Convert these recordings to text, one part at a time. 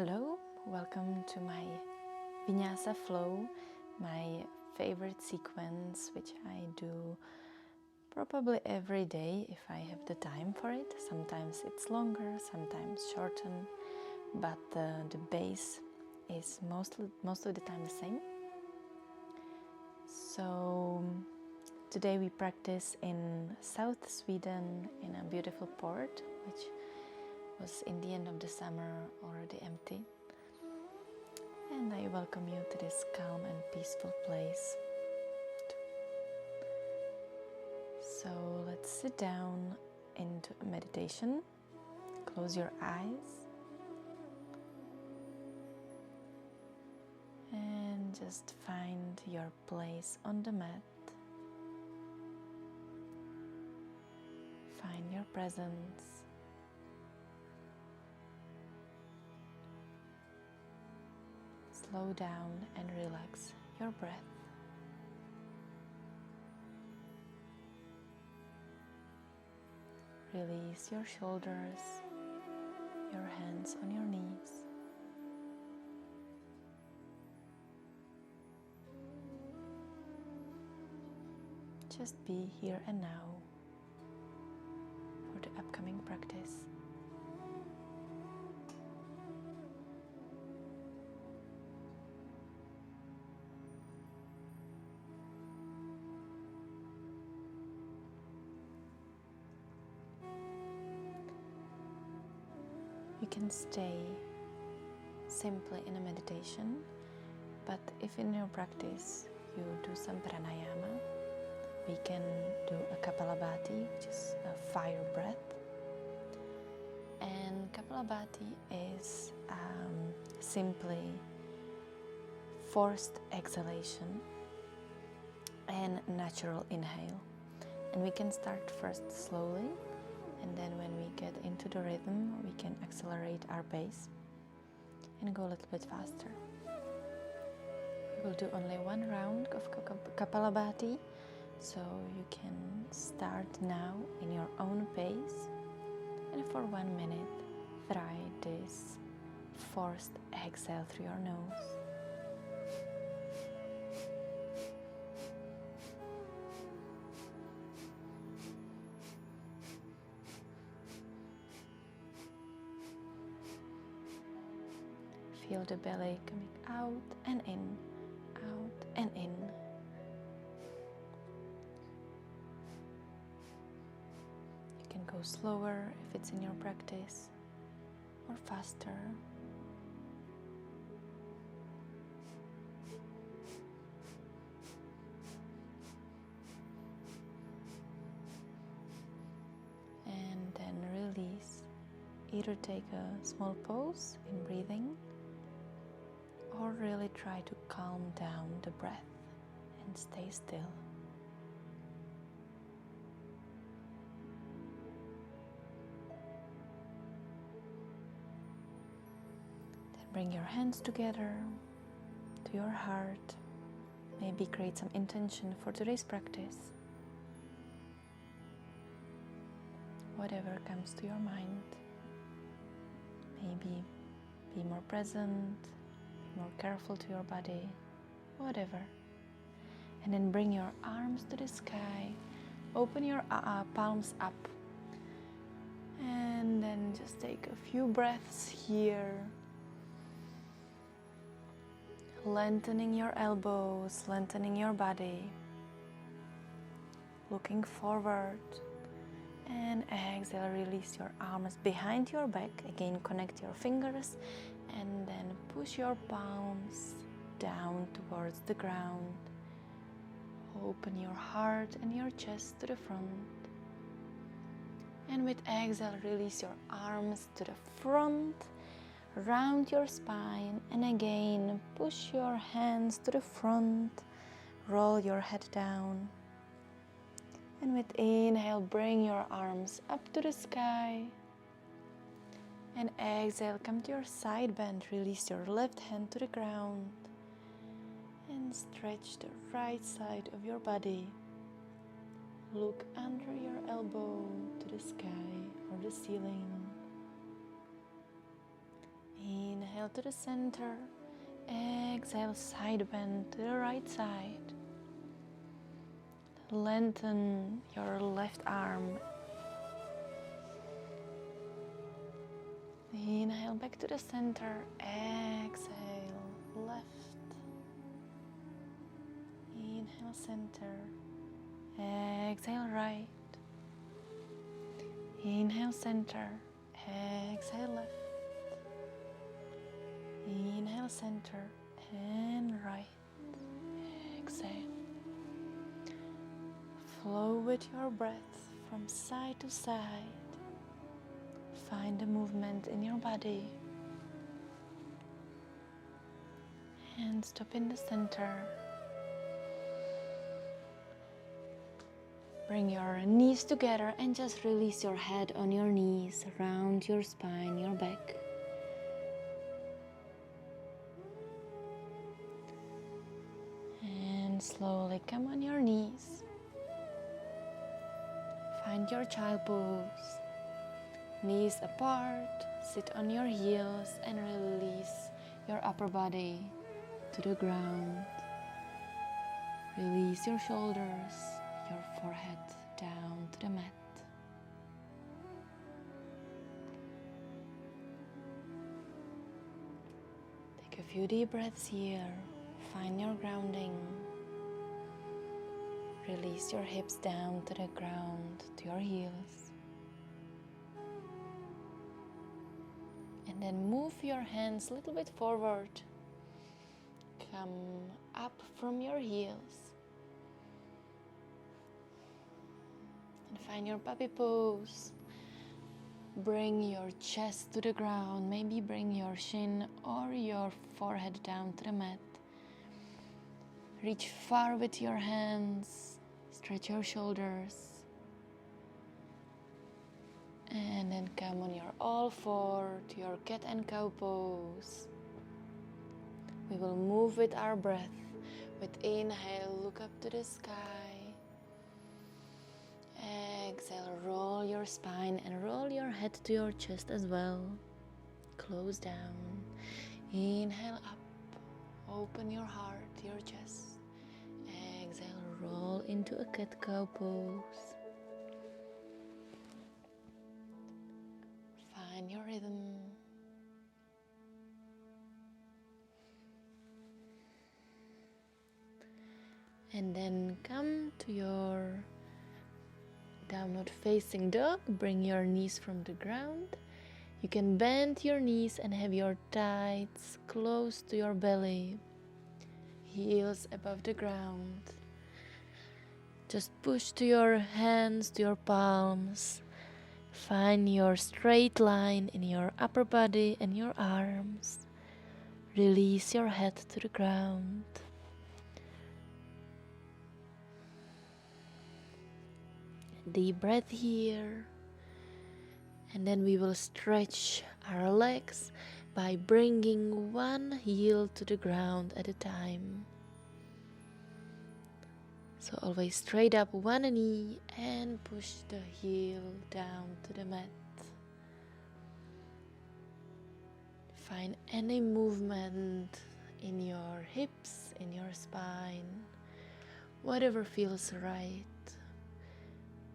Hello, welcome to my Vinyasa flow, my favorite sequence, which I do probably every day if I have the time for it. Sometimes it's longer, sometimes shorten, but the base is most of the time the same. So today we practice in South Sweden in a beautiful port, which was in the end of the summer already empty. And I welcome you to this calm and peaceful place. So let's sit down into a meditation. Close your eyes. And just find your place on the mat. Find your presence. Slow down and relax your breath. Release your shoulders, your hands on your knees. Just be here and now for the upcoming practice. You can stay simply in a meditation, but if in your practice you do some pranayama, we can do a Kapalabhati, which is a fire breath. And Kapalabhati is simply forced exhalation and natural inhale. And we can start first slowly, and then when we get into the rhythm, we can accelerate our pace and go a little bit faster. We will do only one round of Kapalabhati, so you can start now in your own pace, and for 1 minute try this forced exhale through your nose. Feel the belly coming out and in, out and in. You can go slower if it's in your practice, or faster. And then release. Either take a small pause in breathing, or really try to calm down the breath and stay still. Then bring your hands together to your heart. Maybe create some intention for today's practice. Whatever comes to your mind. Maybe be more present, more careful to your body, whatever. And then bring your arms to the sky, open your palms up, and then just take a few breaths here, lengthening your elbows, lengthening your body, looking forward, and exhale, release your arms behind your back. Again, connect your fingers and then push your palms down towards the ground. Open your heart and your chest to the front. And with exhale, release your arms to the front, round your spine, and again, push your hands to the front, roll your head down. And with inhale, bring your arms up to the sky. And exhale, come to your side bend, release your left hand to the ground. And stretch the right side of your body. Look under your elbow to the sky or the ceiling. Inhale. Inhale to the center. Exhale, side bend to the right side. Lengthen your left arm. Inhale back to the center. Exhale, left. Inhale, center. Exhale, right. Inhale, center. Exhale, left. Inhale, center and right. Exhale. Flow with your breath from side to side. Find the movement in your body. And stop in the center. Bring your knees together and just release your head on your knees, around your spine, your back. And slowly come on your knees. Find your child pose. Knees apart, sit on your heels and release your upper body to the ground. Release your shoulders, your forehead down to the mat. Take a few deep breaths here. Find your grounding. Release your hips down to the ground, to your heels. And then move your hands a little bit forward. Come up from your heels. And find your puppy pose. Bring your chest to the ground. Maybe bring your chin or your forehead down to the mat. Reach far with your hands. Stretch your shoulders. And then come on your all four to your cat and cow pose. We will move with our breath. With inhale, look up to the sky. Exhale, roll your spine and roll your head to your chest as well. Close down. Inhale up. Open your heart, your chest. Exhale, roll into a cat-cow pose. Find your rhythm. And then come to your downward facing dog. Bring your knees from the ground. You can bend your knees and have your thighs close to your belly. Heels above the ground. Just push to your hands, to your palms. Find your straight line in your upper body and your arms. Release your head to the ground. Deep breath here. And then we will stretch our legs by bringing one heel to the ground at a time. So always straight up one knee and push the heel down to the mat. Find any movement in your hips, in your spine, whatever feels right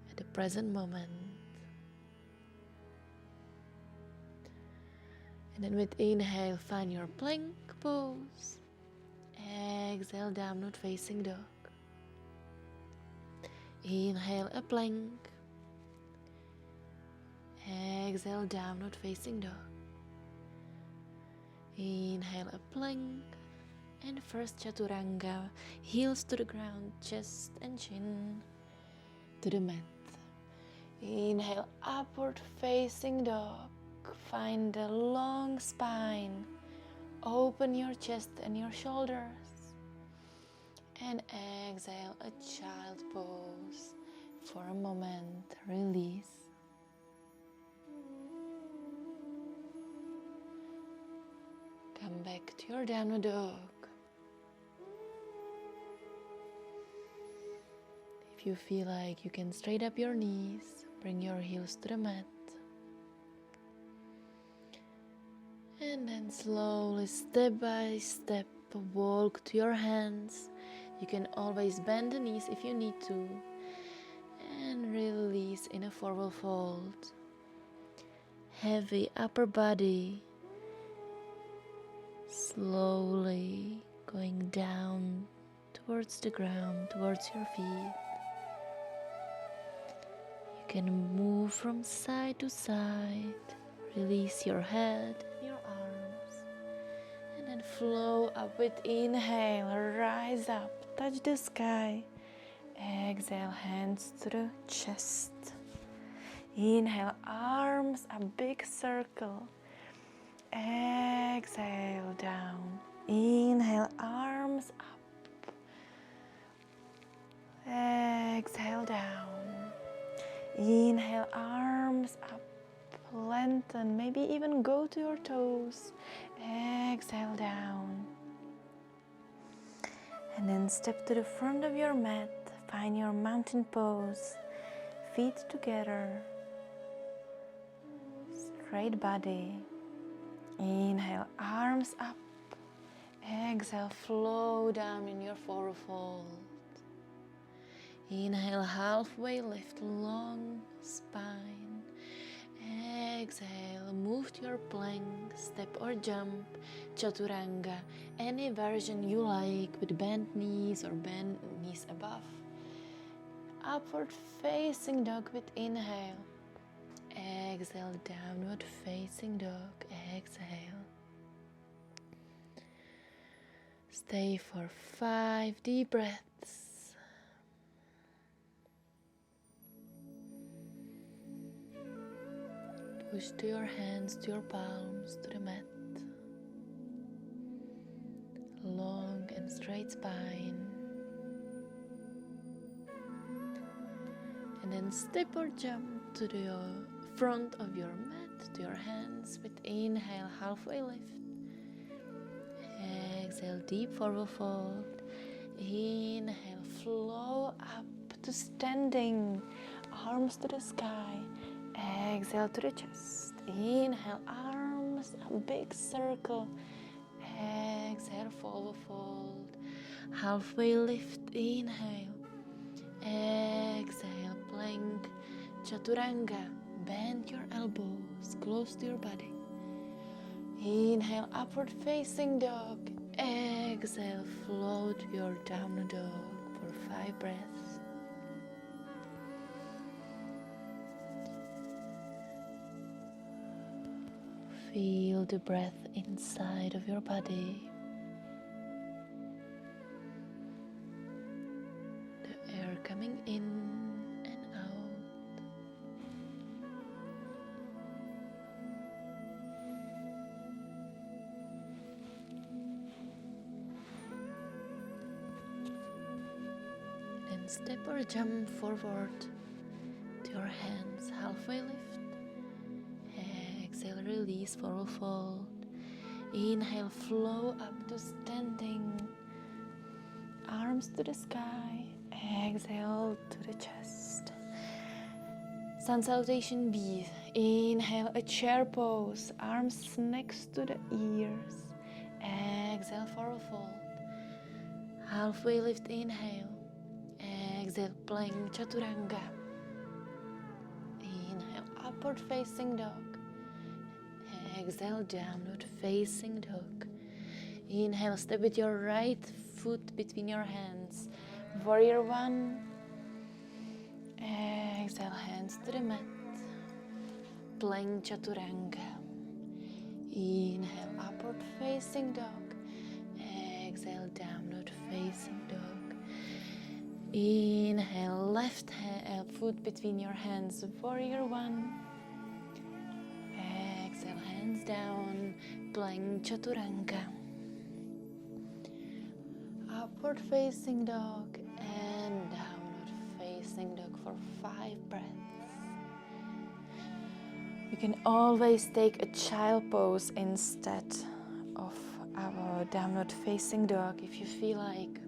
at the present moment. And then with inhale, find your plank pose. Exhale, downward facing dog. Inhale, a plank. Exhale, downward facing dog. Inhale, a plank. And first chaturanga, heels to the ground, chest and chin to the mat. Inhale, upward facing dog. Find a long spine. Open your chest and your shoulders. And exhale, a child pose. For a moment, release. Come back to your downward dog. If you feel like you can straight up your knees, bring your heels to the mat. And And then slowly, step by step, walk to your hands. You can always bend the knees if you need to. And release in a forward fold. Heavy upper body. Slowly going down towards the ground, towards your feet. You can move from side to side. Release your head and your arms. And then flow up with inhale, rise up, touch the sky. Exhale, hands to the chest. Inhale, arms, a big circle. Exhale, down. Inhale, arms up. Exhale, down. Inhale, arms up. Lengthen, maybe even go to your toes. Exhale, down. And then step to the front of your mat. Find your mountain pose. Feet together. Straight body. Inhale, arms up. Exhale, flow down in your forward fold. Inhale, halfway lift, long spine. Exhale, move to your plank, step or jump, chaturanga, any version you like with bent knees or bent knees above. Upward facing dog with inhale. Exhale, downward facing dog. Exhale. Stay for 5 deep breaths. Push to your hands, to your palms, to the mat. Long and straight spine. And then step or jump to the front of your mat, to your hands with inhale, halfway lift. Exhale, deep forward fold. Inhale, flow up to standing, arms to the sky. Exhale to the chest. Inhale, arms, a big circle. Exhale, forward fold. Halfway lift, inhale. Exhale, plank, chaturanga. Bend your elbows close to your body. Inhale, upward facing dog. Exhale, float your downward dog for 5 breaths. Feel the breath inside of your body. The air coming in and out. Then step or jump forward to your hands, halfway lift. Exhale, release, forward fold. Inhale, flow up to standing. Arms to the sky. Exhale to the chest. Sun salutation B. Inhale, a chair pose. Arms next to the ears. Exhale, forward fold. Halfway lift, inhale. Exhale, plank, chaturanga. Inhale, upward facing dog. Exhale, downward facing dog. Inhale, step with your right foot between your hands. Warrior 1. Exhale, hands to the mat. Plank, chaturanga. Inhale, upward facing dog. Exhale, downward facing dog. Inhale, left foot between your hands. Warrior 1. Exhale, hands down, plank, chaturanga. Upward facing dog and downward facing dog for 5 breaths. You can always take a child pose instead of our downward facing dog if you feel like,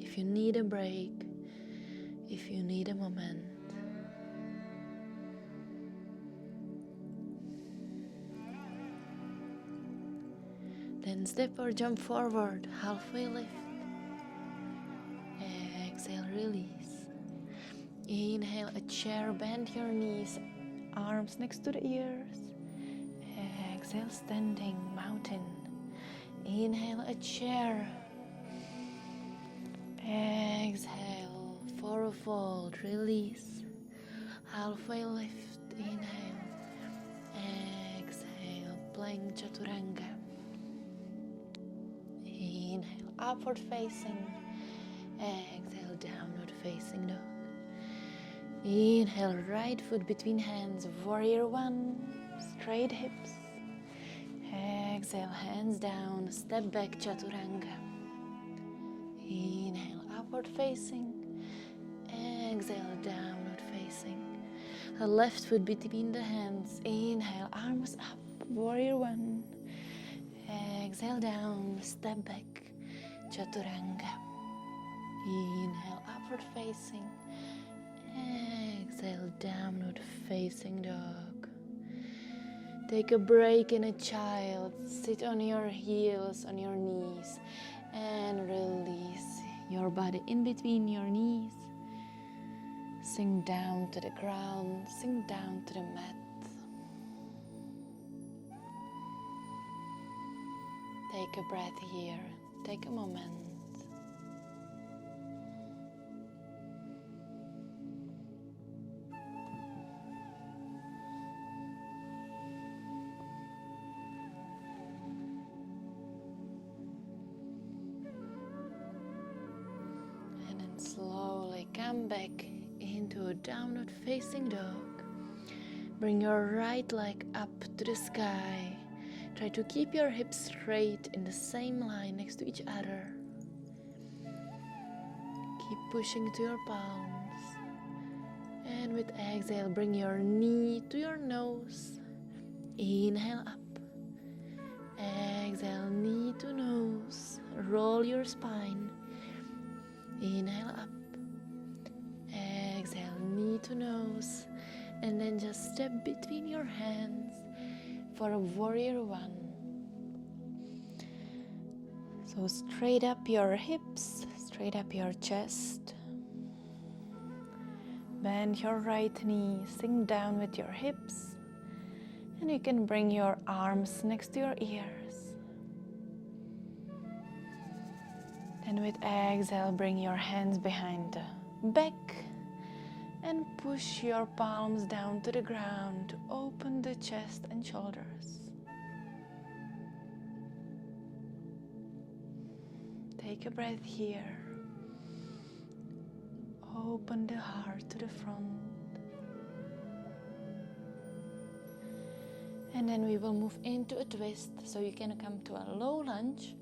if you need a break, if you need a moment. Then step or jump forward, halfway lift. Exhale, release. Inhale, a chair, bend your knees, arms next to the ears. Exhale, standing mountain. Inhale, a chair. Exhale, forward fold, release. Halfway lift, inhale. Exhale, plank chaturanga. Inhale, upward facing. Exhale, downward facing dog. Inhale, right foot between hands, warrior one, straight hips. Exhale, hands down, step back, chaturanga. Inhale, upward facing. Exhale, downward facing. A left foot between the hands. Inhale, arms up, warrior one. Exhale, down, step back, chaturanga. Inhale, upward facing. Exhale, downward facing dog. Take a break in a child. Sit on your heels, on your knees, and release your body in between your knees. Sink down to the ground, sink down to the mat. Take a breath here, take a moment. Slowly come back into a downward facing dog. Bring your right leg up to the sky. Try to keep your hips straight in the same line next to each other. Keep pushing to your palms. And with exhale, bring your knee to your nose. Inhale up. Exhale, knee to nose. Roll your spine. Inhale up, exhale, knee to nose, and then just step between your hands for a warrior one. So straight up your hips, straight up your chest. Bend your right knee, sink down with your hips, and you can bring your arms next to your ears. And with exhale, bring your hands behind the back and push your palms down to the ground. Open the chest and shoulders. Take a breath here. Open the heart to the front. And then we will move into a twist, so you can come to a low lunge.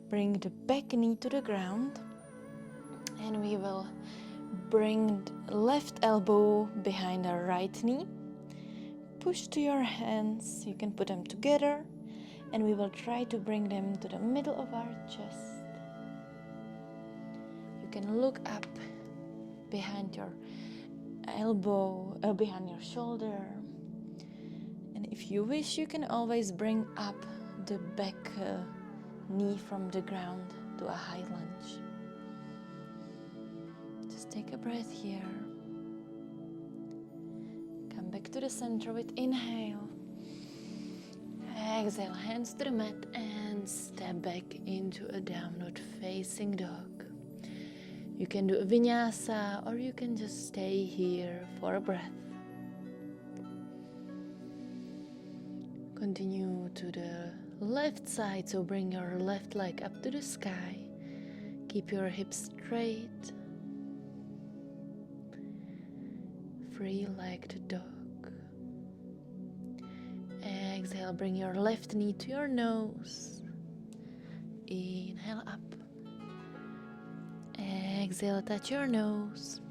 Bring the back knee to the ground, and we will bring the left elbow behind the right knee. Push to your hands, you can put them together, and we will try to bring them to the middle of our chest. You can look up behind your elbow, behind your shoulder, and if you wish, you can always bring up the back knee from the ground to a high lunge. Just take a breath here. Come back to the center with inhale. Exhale, hands to the mat and step back into a downward facing dog. You can do a vinyasa or you can just stay here for a breath. Continue to the left side, so bring your left leg up to the sky. Keep your hips straight. Free-legged dog. Exhale, bring your left knee to your nose. Inhale up. Exhale, touch your nose.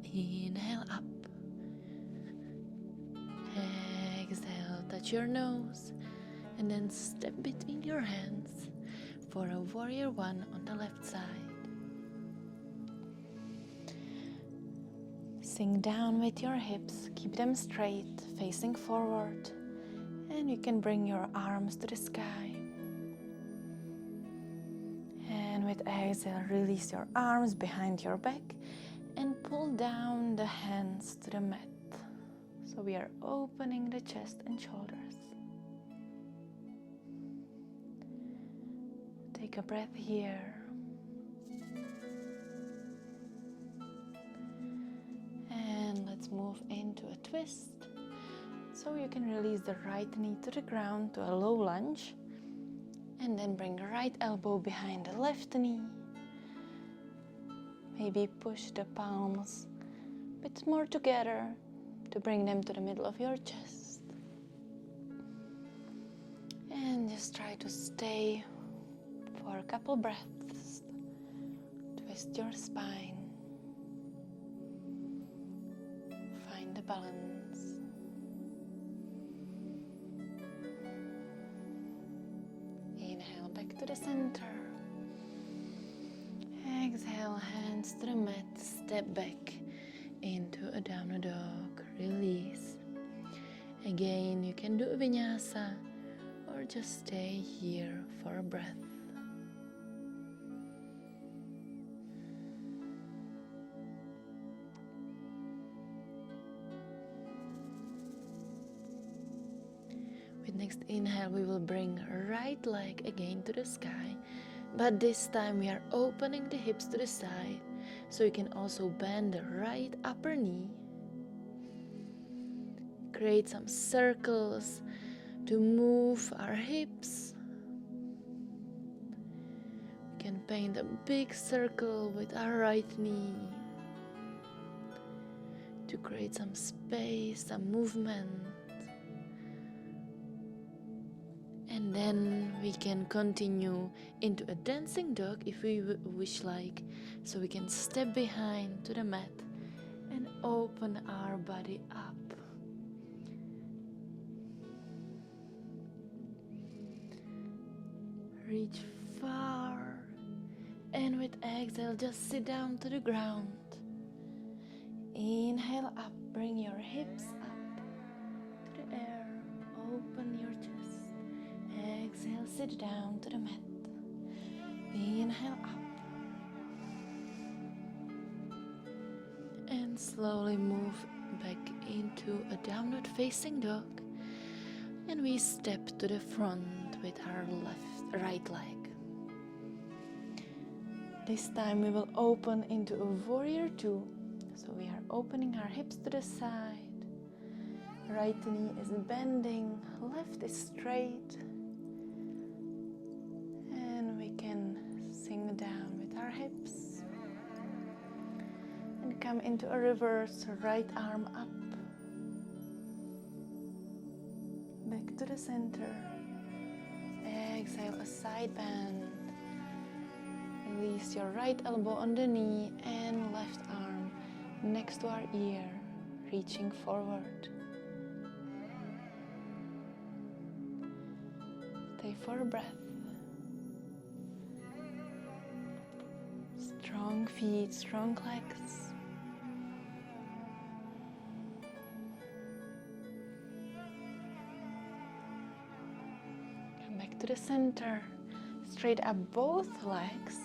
Inhale up. Exhale, touch your nose. And then step between your hands for a warrior one on the left side. Sink down with your hips, keep them straight, facing forward. And you can bring your arms to the sky. And with exhale, release your arms behind your back and pull down the hands to the mat. So we are opening the chest and shoulders. Take a breath here. And let's move into a twist. So you can release the right knee to the ground to a low lunge. And then bring the right elbow behind the left knee. Maybe push the palms a bit more together to bring them to the middle of your chest. And just try to stay for a couple breaths. Twist your spine. Find the balance. Inhale back to the center. Exhale, hands to the mat, step back into a downward dog, release. Again, you can do a Vinyasa or just stay here for a breath. With next inhale, we will bring right leg again to the sky. But this time we are opening the hips to the side, so you can also bend the right upper knee. Create some circles to move our hips. We can paint a big circle with our right knee to create some space, some movement. And then we can continue into a dancing dog if we wish like. So we can step behind to the mat and open our body up. Reach far. And with exhale, just sit down to the ground. Inhale up, bring your hips up to the air. Open your chest. Exhale, sit down to the mat. Inhale up. And slowly move back into a downward facing dog. And we step to the front with our right leg. This time we will open into a warrior two. So we are opening our hips to the side. Right knee is bending, left is straight. Sink down with our hips and come into a reverse, right arm up, back to the center. Exhale, a side bend. Release your right elbow on the knee and left arm next to our ear, reaching forward. Stay for a breath. Strong feet, strong legs. Come back to the center. Straight up both legs,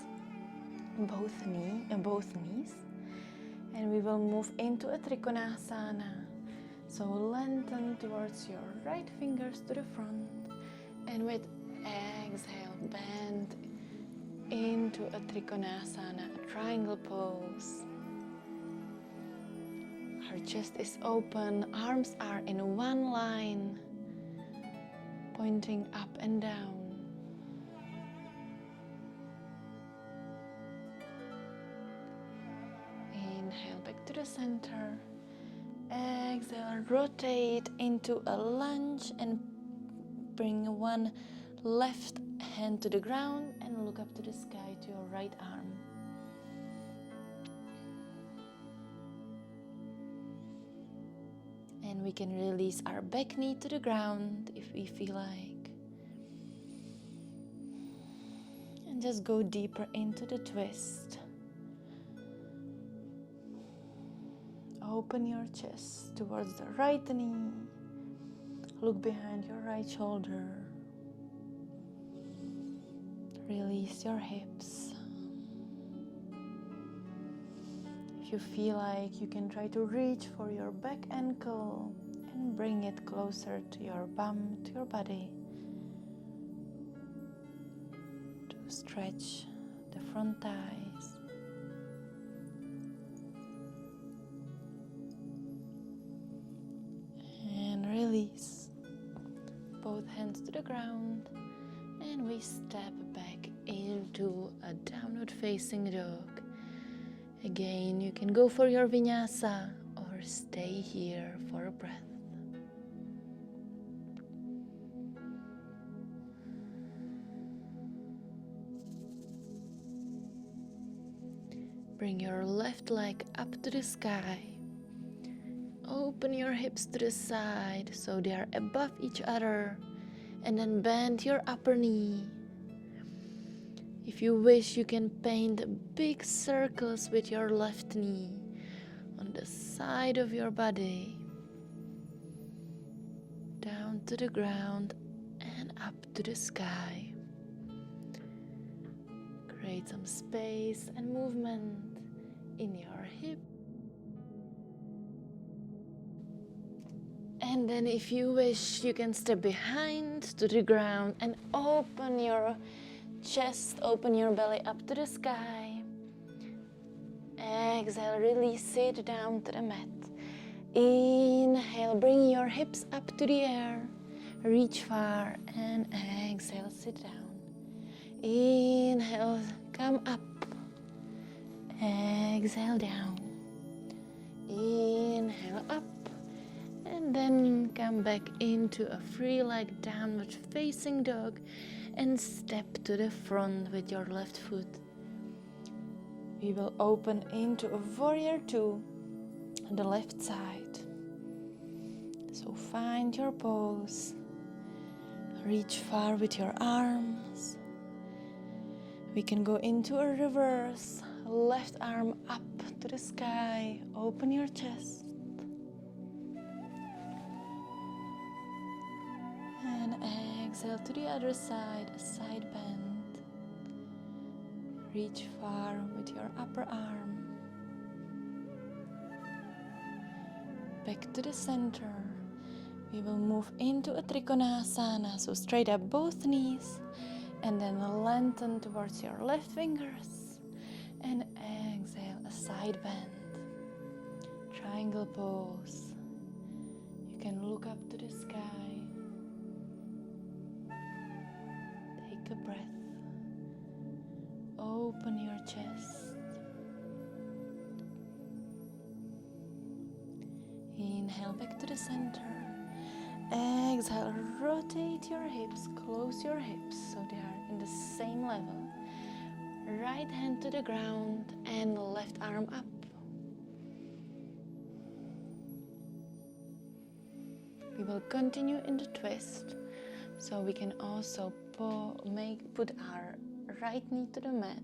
both knees. And we will move into a Trikonasana. So lengthen towards your right fingers to the front. And with exhale, bend into a Trikonasana, a triangle pose. Our chest is open, arms are in one line, pointing up and down. Inhale back to the center. Exhale, rotate into a lunge and bring one left hand to the ground and look up to the sky to your right arm. And we can release our back knee to the ground if we feel like. And just go deeper into the twist. Open your chest towards the right knee. Look behind your right shoulder. Release your hips. If you feel like, you can try to reach for your back ankle and bring it closer to your bum, to your body. To stretch the front thighs. And release. Both hands to the ground. And we step back into a downward facing dog. Again, you can go for your Vinyasa or stay here for a breath. Bring your left leg up to the sky. Open your hips to the side so they are above each other. And then bend your upper knee. If you wish, you can paint big circles with your left knee on the side of your body, down to the ground and up to the sky. Create some space and movement in your hip. And then if you wish, you can step behind to the ground and open your chest, open your belly up to the sky. Exhale, release, sit down to the mat. Inhale, bring your hips up to the air. Reach far and exhale, sit down. Inhale, come up. Exhale, down. Inhale, up. And then come back into a free leg downward facing dog. And step to the front with your left foot. We will open into a warrior 2 on the left side. So find your pose. Reach far with your arms. We can go into a reverse. Left arm up to the sky. Open your chest. And exhale to the other side, a side bend. Reach far with your upper arm. Back to the center. We will move into a Trikonasana, so straight up both knees. And then lengthen towards your left fingers. And exhale, a side bend. Triangle pose. You can look up to the sky. A breath. Open your chest. Inhale back to the center. Exhale, rotate your hips, close your hips so they are in the same level. Right hand to the ground and left arm up. We will continue in the twist, so we can also put our right knee to the mat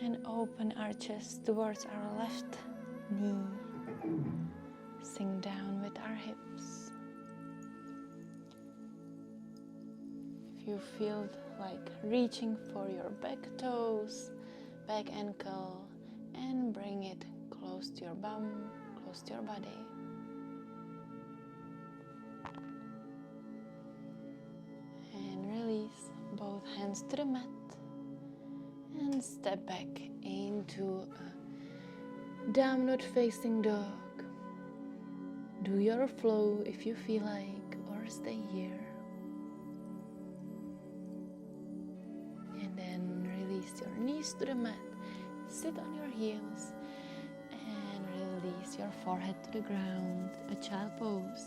and open our chest towards our left knee. Sink down with our hips. If you feel like reaching for your back toes, back ankle, and bring it close to your bum, close to your body. Both hands to the mat and step back into a downward facing dog. Do your flow if you feel like, or stay here. And then release your knees to the mat. Sit on your heels and release your forehead to the ground, a child pose.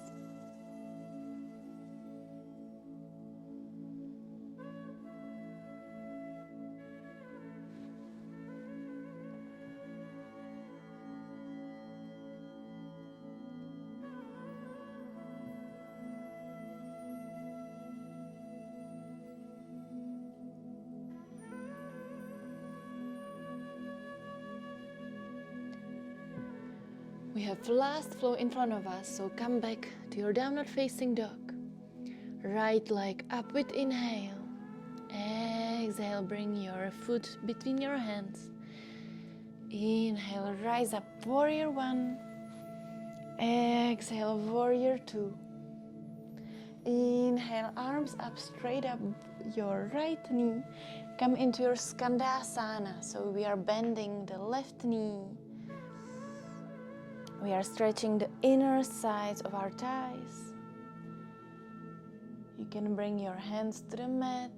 We have the last flow in front of us, so come back to your downward facing dog. Right leg up with inhale. Exhale, bring your foot between your hands. Inhale, rise up, warrior one. Exhale, warrior two. Inhale, arms up, straight up your right knee. Come into your Skandasana. So we are bending the left knee. We are stretching the inner sides of our thighs. You can bring your hands to the mat.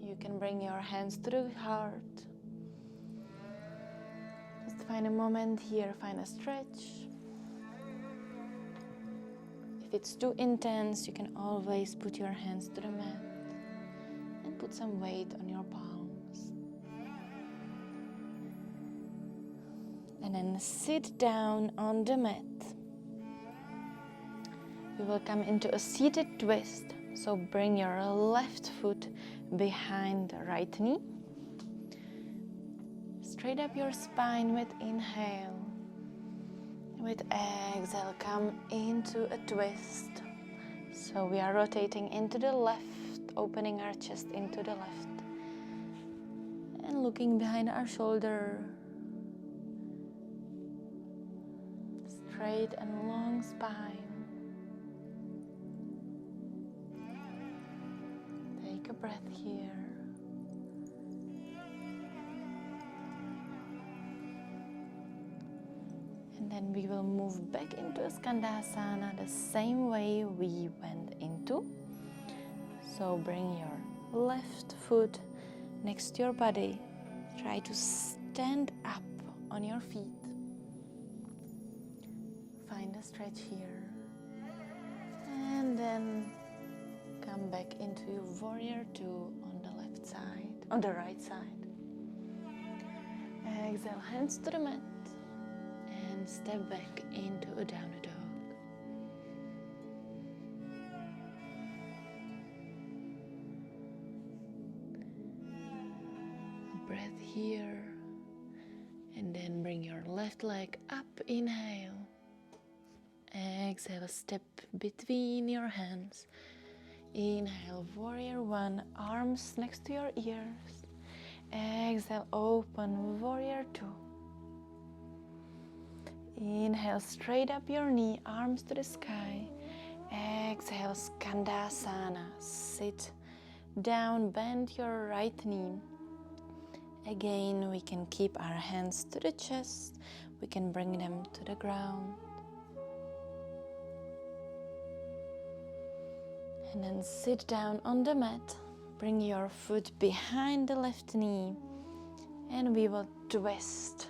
You can bring your hands to the heart. Just find a moment here, find a stretch. If it's too intense, you can always put your hands to the mat and put some weight on your palms. And then sit down on the mat. We will come into a seated twist. So bring your left foot behind the right knee. Straight up your spine with inhale. With exhale, come into a twist. So we are rotating into the left, opening our chest into the left. And looking behind our shoulder. Straight and long spine. Take a breath here. And then we will move back into a Skandasana the same way we went into. So bring your left foot next to your body. Try to stand up on your feet. Find a stretch here. And then come back into your warrior two on the left side, on the right side. Exhale, hands to the mat. And step back into a down dog. Breath here. And then bring your left leg up, inhale. Exhale, step between your hands. Inhale, warrior one, arms next to your ears. Exhale, open, warrior two. Inhale, straight up your knee, arms to the sky. Exhale, Skandasana. Sit down, bend your right knee. Again, we can keep our hands to the chest. We can bring them to the ground. And then sit down on the mat. Bring your foot behind the left knee. And we will twist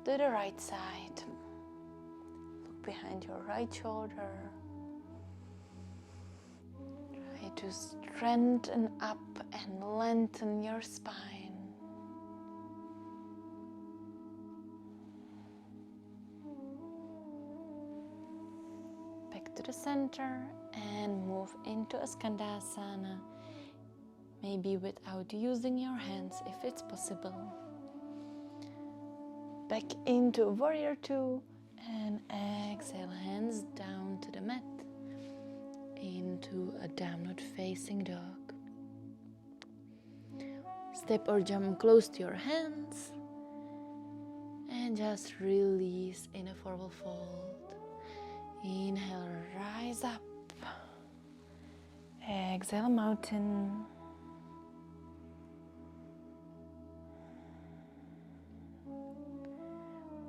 to the right side. Look behind your right shoulder. Try to strengthen up and lengthen your spine. Back to the center and move into a Skandasana. Maybe without using your hands if it's possible. Back into warrior two and exhale, hands down to the mat. Into a downward facing dog. Step or jump close to your hands and just release in a forward fold. Inhale, rise up. Exhale, mountain.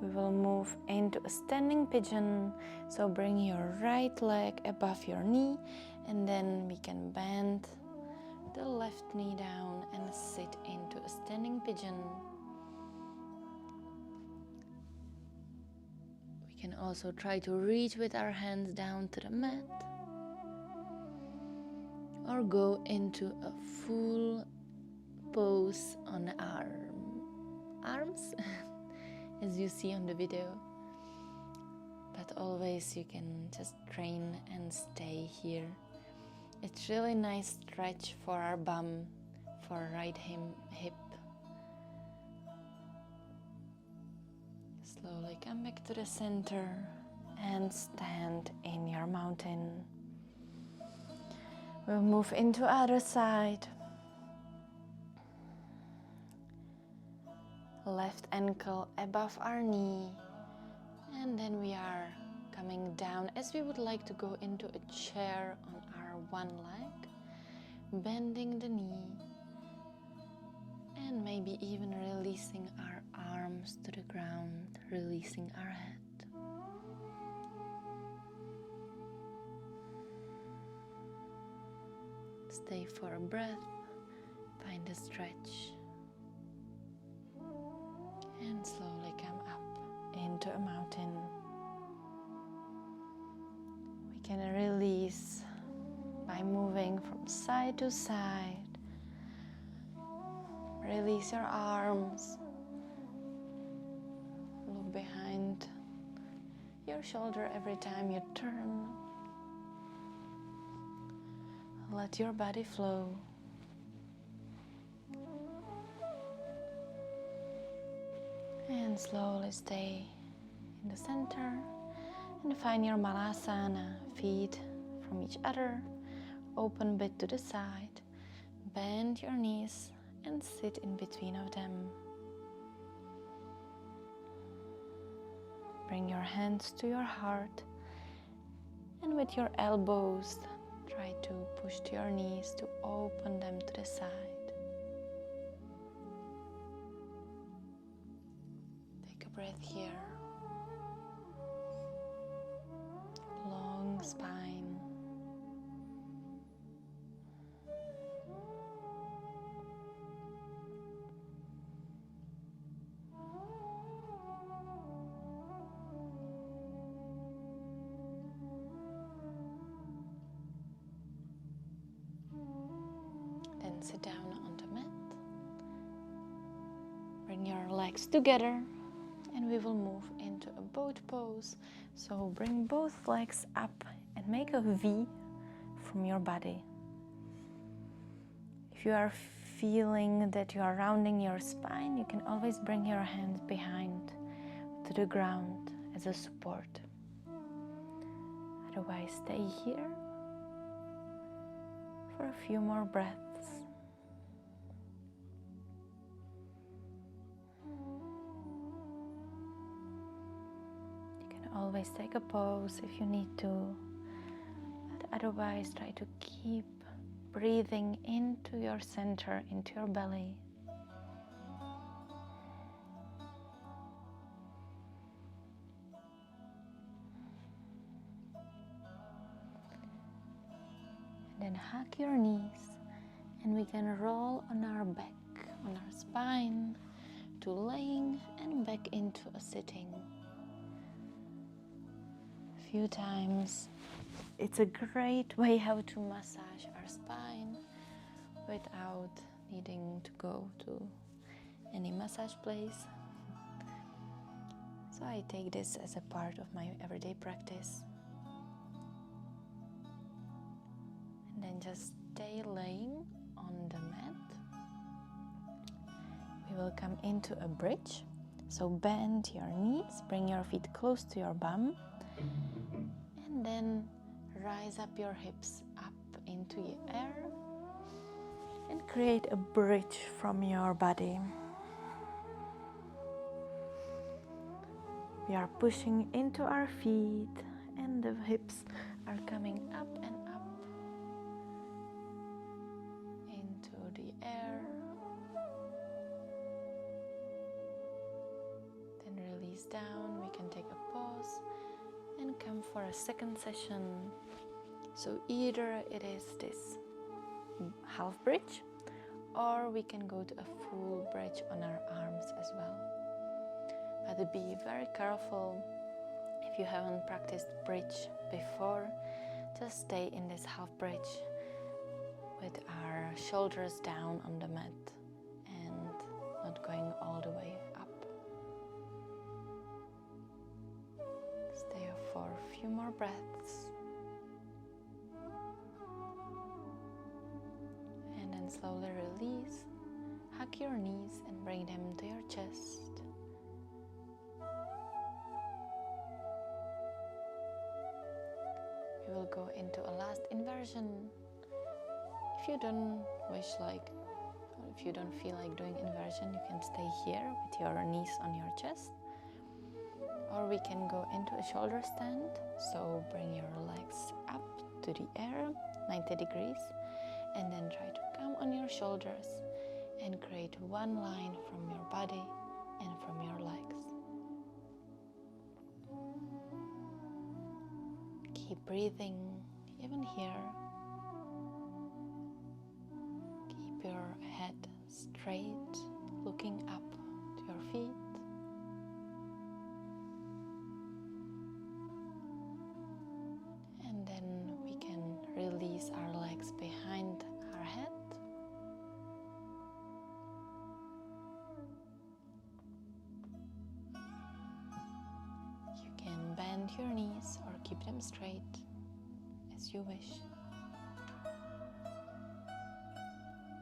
We will move into a standing pigeon. So bring your right leg above your knee and then we can bend the left knee down and sit into a standing pigeon. We can also try to reach with our hands down to the mat or go into a full pose on the arms as you see on the video, but always you can just train and stay here. It's really nice stretch for our bum, for right hip. Slowly come back to the center and stand in your mountain. We'll move into other side. left ankle above our knee, and then we are coming down as we would like to go into a chair on our one leg, bending the knee, and maybe even releasing our arms to the ground, releasing our head. Stay for a breath, find a stretch, and slowly come up into a mountain. We can release by moving from side to side. Release your arms. Look behind your shoulder every time you turn. Let your body flow. And slowly stay in the center and find your malasana, feet from each other, open a bit to the side, bend your knees and sit in between of them. Bring your hands to your heart, and with your elbows try to push to your knees to open them to the side. Take a breath here. Long spine. Then sit down on the mat. Bring your legs together and we will move into a boat pose. So bring both legs up and make a V from your body. If you are feeling that you are rounding your spine, you can always bring your hands behind to the ground as a support. Otherwise, stay here for a few more breaths. You can always take a pause if you need to, but otherwise try to keep breathing into your center, into your belly. Then hug your knees and we can roll on our back, on our spine, to laying and back into a sitting. A few times. It's a great way how to massage our spine without needing to go to any massage place. So I take this as a part of my everyday practice. And then just stay laying on the mat. We will come into a bridge. So bend your knees, bring your feet close to your bum, and then rise up your hips up into the air and create a bridge from your body. We are pushing into our feet and the hips are coming up and up into the air. Then release down. We can take a pause and come for a second session. So either it is this half bridge or we can go to a full bridge on our arms as well. But be very careful if you haven't practiced bridge before. Just stay in this half bridge with our shoulders down on the mat and not going all the way up. Stay for a few more breaths. And then slowly release. Hug your knees and bring them to your chest. We will go into a last inversion. If you don't wish, if you don't feel like doing inversion, you can stay here with your knees on your chest. Or we can go into a shoulder stand. So bring your legs up to the air, 90 degrees, and then try to come on your shoulders and create one line from your body and from your legs. Keep breathing even here. Keep your head straight, looking up to your feet. And then we can release our legs behind our head. You can bend your knees or keep them straight as you wish.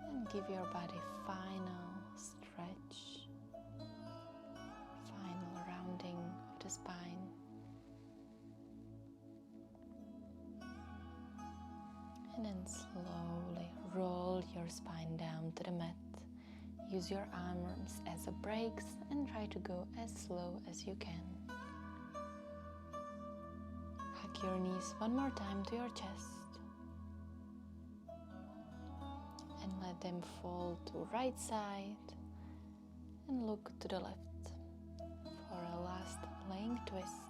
And give your body final stretch, final rounding of the spine. And then slowly roll your spine down to the mat. Use your arms as a brakes and try to go as slow as you can. Hug your knees one more time to your chest. And let them fall to right side and look to the left for a last laying twist.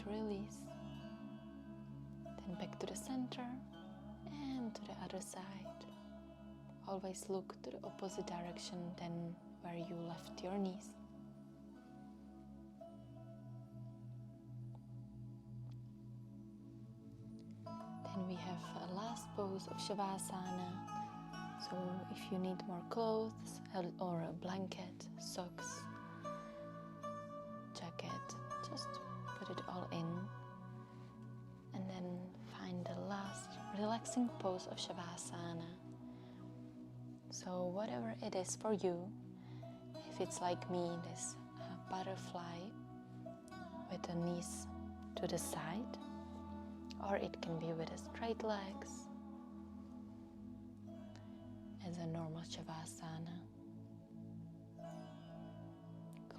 Release, then back to the center and to the other side. Always look to the opposite direction than where you left your knees. Then we have a last pose of Shavasana. So if you need more clothes or a blanket, socks, jacket, just put it all in, and then find the last relaxing pose of Shavasana. So whatever it is for you, if it's like me, this butterfly with the knees to the side, or it can be with a straight legs as a normal Shavasana.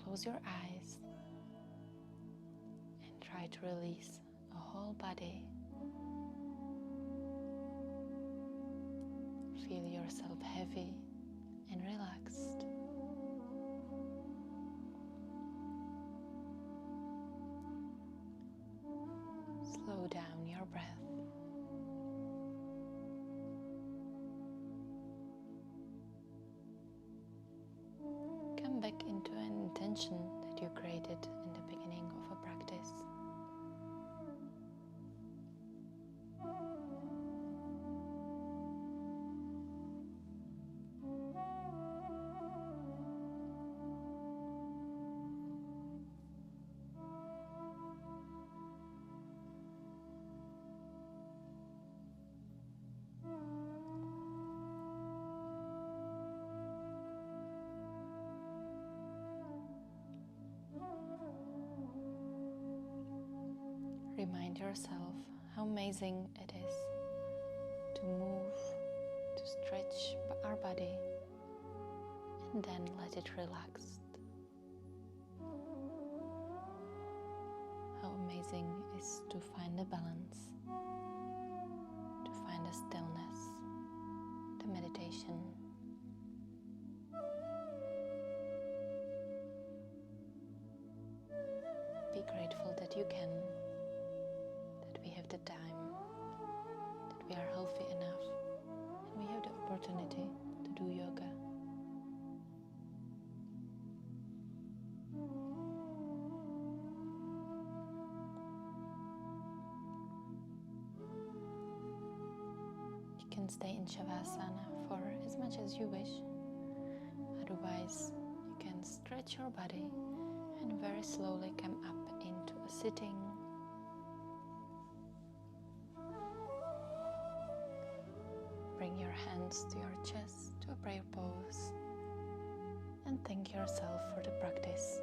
Close your eyes. Try to release a whole body. Feel yourself heavy and relaxed. Slow down your breath. Come back into an intention that you created in the beginning of a practice. Remind yourself how amazing it is to move, to stretch our body, and then let it relax. How amazing it is to find the balance, to find the stillness, the meditation. Be grateful that you can, that we have the time, that we are healthy enough, and we have the opportunity to do yoga. You can stay in Shavasana for as much as you wish. Otherwise, you can stretch your body and very slowly come up into a sitting. Bring your hands to your chest to a prayer pose and thank yourself for the practice,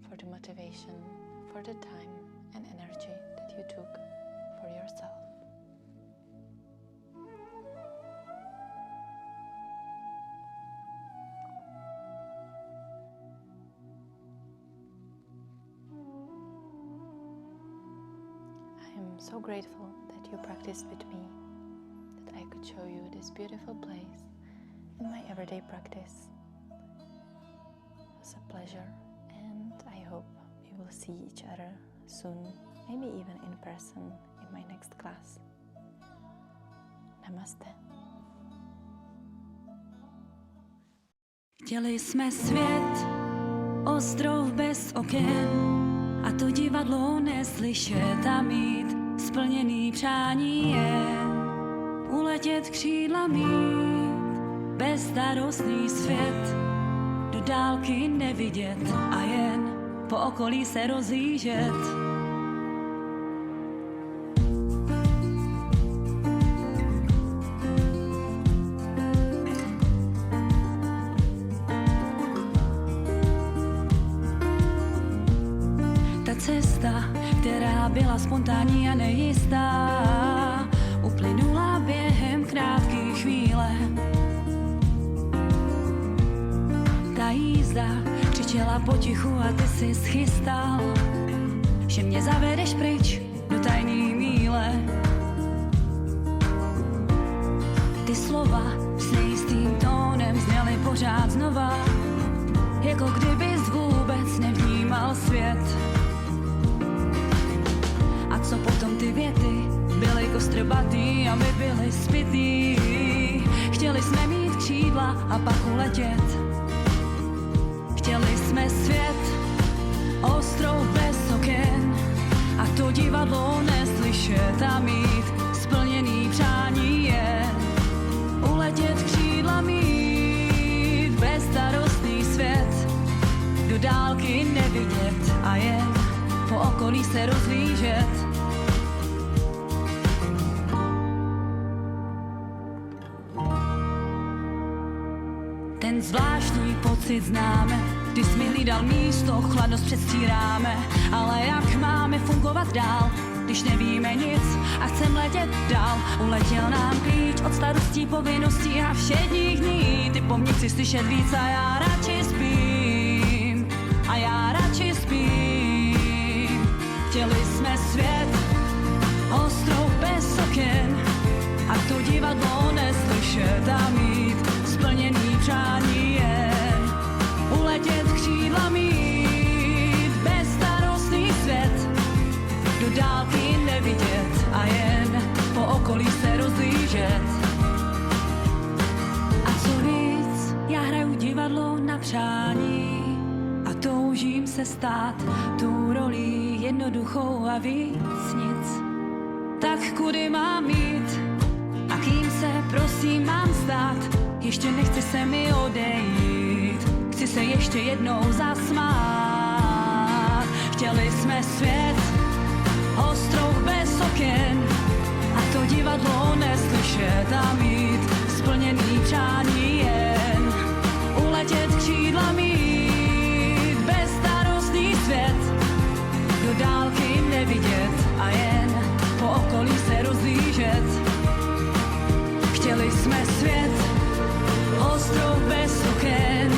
for the motivation, for the time and energy that you took for yourself. I am so grateful that you practiced with me, that I could show you this beautiful place in my everyday practice. It was a pleasure, and I hope we will see each other soon, maybe even in person in my next class. Namaste. Chtěli jsme svět, ostrov bez oken, a to divadlo neslyšet a mít splněný přání je uletět křídla mít, bezstarostný svět, do dálky nevidět a jen po okolí se rozhlížet. Ta cesta, která byla spontánní a nejistá, uplynula během krátké chvíle. Ta jízda křičela potichu a ty si schystal, že mě zavedeš pryč do tajný míle. Ty slova s nejistým tónem zněly pořád znova, jako kdybys vůbec nevnímal svět. A co potom ty věty byly kostrbatý a my byli spitý. Chtěli jsme mít křídla a pak uletět. Chtěli jsme svět, ostrov bez oken, a to divadlo neslyšet a mít splněný přání je uletět křídla mít, bezstarostný svět, do dálky nevidět a jen po okolí se rozhlížet. Ten zvláštní pocit známe, když jsi mi hlídal místo, chladnost předstíráme, ale jak máme fungovat dál, když nevíme nic a chcem letět dál. Uletěl nám klíč od starostí, povinností a všedních dní. Ty po mně chci slyšet víc a já radši spím, a já radši spím. Chtěli jsme svět, ostrov bez oken, a to divadlo neslyšet a mít splněný přání je uletět křídla mít, bezstarostný svět, do dálky nevidět a jen po okolí se rozhlížet. A co víc, já hraju divadlo na přání a toužím se stát tou rolí jednoduchou a víc nic. Tak kudy mám jít a kým se prosím mám stát? Ještě nechci se mi odejít, chci se ještě jednou zasmát. Chtěli jsme svět, ostrov bez oken, a to divadlo neslyšet a mít splněný přání jen uletět křídla mít, bezstarostný svět, do dálky nevidět a jen po okolí se rozhlížet. Chtěli jsme svět, ostrov bez oken,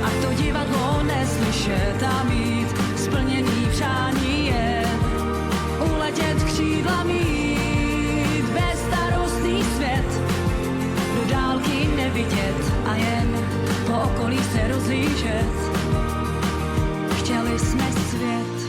a to divadlo neslyšet a mít splněný přání je uletět křídla mít, bezstarostný svět, do dálky nevidět a jen po okolí se rozhlížet. Chtěli jsme svět,